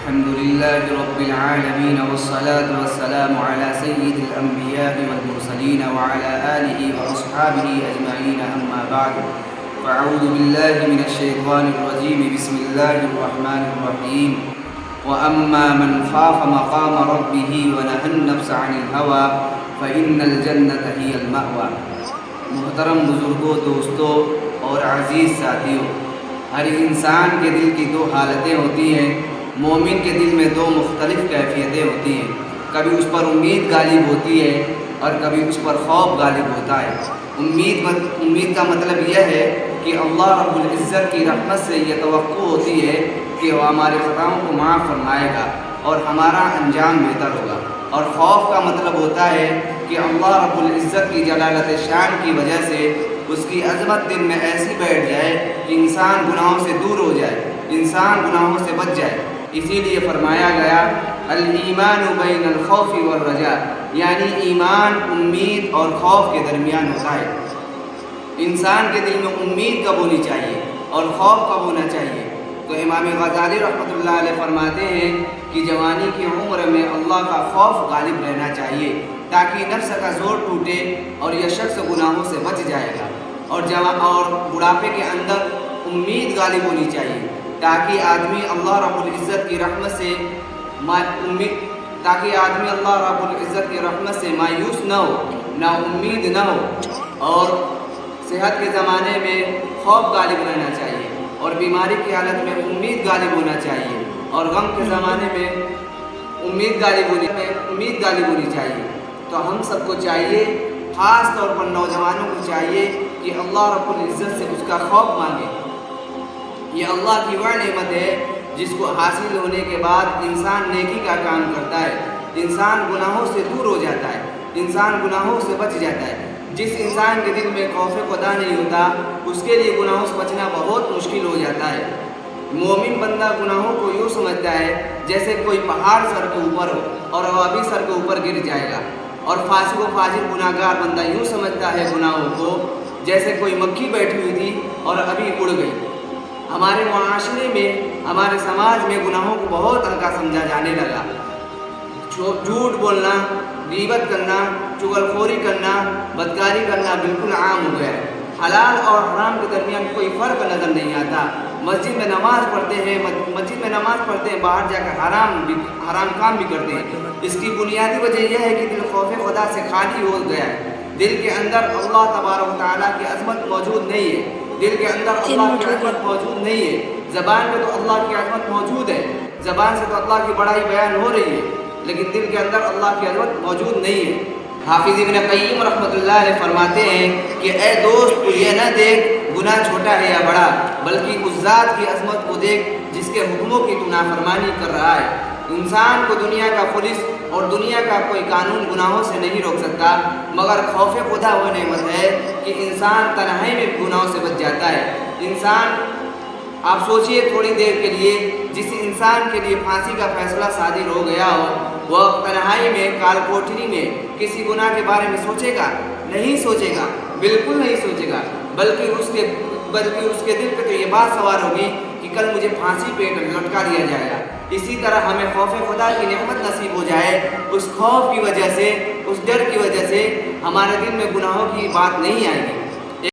الحمد لله رب العالمين والصلاة والسلام على سيد الأنبياء والمرسلين وعلى آله وأصحابه أجمعين أما بعد فأعوذ بالله من الشيطان الرجيم بسم الله الرحمن الرحيم وأما من خاف مقام ربه ونهى النفس عن الهوى فإن الجنة هي المأوى۔ محترم بزرگوں، دوستوں اور عزیز ساتھیوں، ہر انسان کے دل کی دو حالتیں ہوتی ہیں۔ مومن کے دل میں دو مختلف کیفیتیں ہوتی ہیں، کبھی اس پر امید غالب ہوتی ہے اور کبھی اس پر خوف غالب ہوتا ہے۔ امید کا مطلب یہ ہے کہ اللہ رب العزت کی رحمت سے یہ توقع ہوتی ہے کہ وہ ہمارے خطاؤں کو معاف فرمائے گا اور ہمارا انجام بہتر ہوگا، اور خوف کا مطلب ہوتا ہے کہ اللہ رب العزت کی جلالت شان کی وجہ سے اس کی عظمت دل میں ایسی بیٹھ جائے کہ انسان گناہوں سے دور ہو جائے، انسان گناہوں سے بچ جائے۔ اسی لیے فرمایا گیا الایمان بین الخوف والرجاء، یعنی ایمان امید اور خوف کے درمیان ہوتا ہے۔ انسان کے دل میں امید کب ہونی چاہیے اور خوف کب ہونا چاہیے؟ تو امام غزالی رحمۃ اللہ علیہ فرماتے ہیں کہ جوانی کی عمر میں اللہ کا خوف غالب رہنا چاہیے تاکہ نفس کا زور ٹوٹے اور یہ شخص گناہوں سے بچ جائے گا، اور بڑھاپے کے اندر امید غالب ہونی چاہیے تاکہ آدمی اللہ رب العزت کی رحمت سے مایوس نہ ہو، نا امید نہ ہو، اور صحت کے زمانے میں خوف غالب رہنا چاہیے اور بیماری کی حالت میں امید غالب ہونا چاہیے، اور غم کے زمانے میں امید غالب ہونی چاہیے۔ تو ہم سب کو چاہیے، خاص طور پر نوجوانوں کو چاہیے کہ اللہ رب العزت سے اس کا خوف مانگے۔ یہ اللہ کی وہ نعمت ہے جس کو حاصل ہونے کے بعد انسان نیکی کا کام کرتا ہے، انسان گناہوں سے دور ہو جاتا ہے، انسان گناہوں سے بچ جاتا ہے۔ جس انسان کے دل میں خوف خدا نہیں ہوتا اس کے لیے گناہوں سے بچنا بہت مشکل ہو جاتا ہے۔ مومن بندہ گناہوں کو یوں سمجھتا ہے جیسے کوئی پہاڑ سر کے اوپر ہو اور وہ ابھی سر کے اوپر گر جائے گا، اور فاسق و فاجر گناہ گار بندہ یوں سمجھتا ہے گناہوں کو جیسے کوئی مکھی بیٹھی ہوئی تھی اور ابھی اڑ گئی۔ ہمارے معاشرے میں، ہمارے سماج میں گناہوں کو بہت ہلکا سمجھا جانے لگا۔ جھوٹ بولنا، غیبت کرنا، چغلخوری کرنا، بدکاری کرنا بالکل عام ہو گیا ہے۔ حلال اور حرام کے درمیان کوئی فرق نظر نہیں آتا۔ مسجد میں نماز پڑھتے ہیں، باہر جا کر حرام کام بھی کرتے ہیں۔ اس کی بنیادی وجہ یہ ہے کہ دل خوف خدا سے خالی ہو گیا ہے۔ دل کے اندر اللہ تبارک و تعالیٰ کی عظمت موجود نہیں ہے، دل کے اندر اللہ کی عظمت موجود نہیں ہے۔ زبان پہ تو اللہ کی عظمت موجود ہے، زبان سے تو اللہ کی بڑائی بیان ہو رہی ہے، لیکن دل کے اندر اللہ کی عظمت موجود نہیں ہے۔ حافظ ابن قیم رحمۃ اللہ علیہ فرماتے ہیں کہ اے دوست، تو یہ نہ دیکھ گناہ چھوٹا ہے یا بڑا، بلکہ اس ذات کی عظمت کو دیکھ جس کے حکموں کی تو نافرمانی کر رہا ہے۔ انسان کو دنیا کا پولیس اور دنیا کا کوئی قانون گناہوں سے نہیں روک سکتا، مگر خوف خدا وہ نعمت ہے کہ انسان تنہائی میں گناہوں سے بچ جاتا ہے۔ آپ سوچئے تھوڑی دیر کے لیے، جس انسان کے لیے پھانسی کا فیصلہ صادر ہو گیا ہو، وہ تنہائی میں کال کوٹری میں کسی گناہ کے بارے میں سوچے گا؟ نہیں سوچے گا، بالکل نہیں سوچے گا، بلکہ اس کے دل پہ تو یہ بات سوار ہوگی کہ کل مجھے پھانسی پہ لٹکا دیا جائے گا۔ اسی طرح ہمیں خوف خدا کی نعمت نصیب ہو جائے، اس خوف کی وجہ سے، اس ڈر کی وجہ سے ہمارے دل میں گناہوں کی بات نہیں آئے گی۔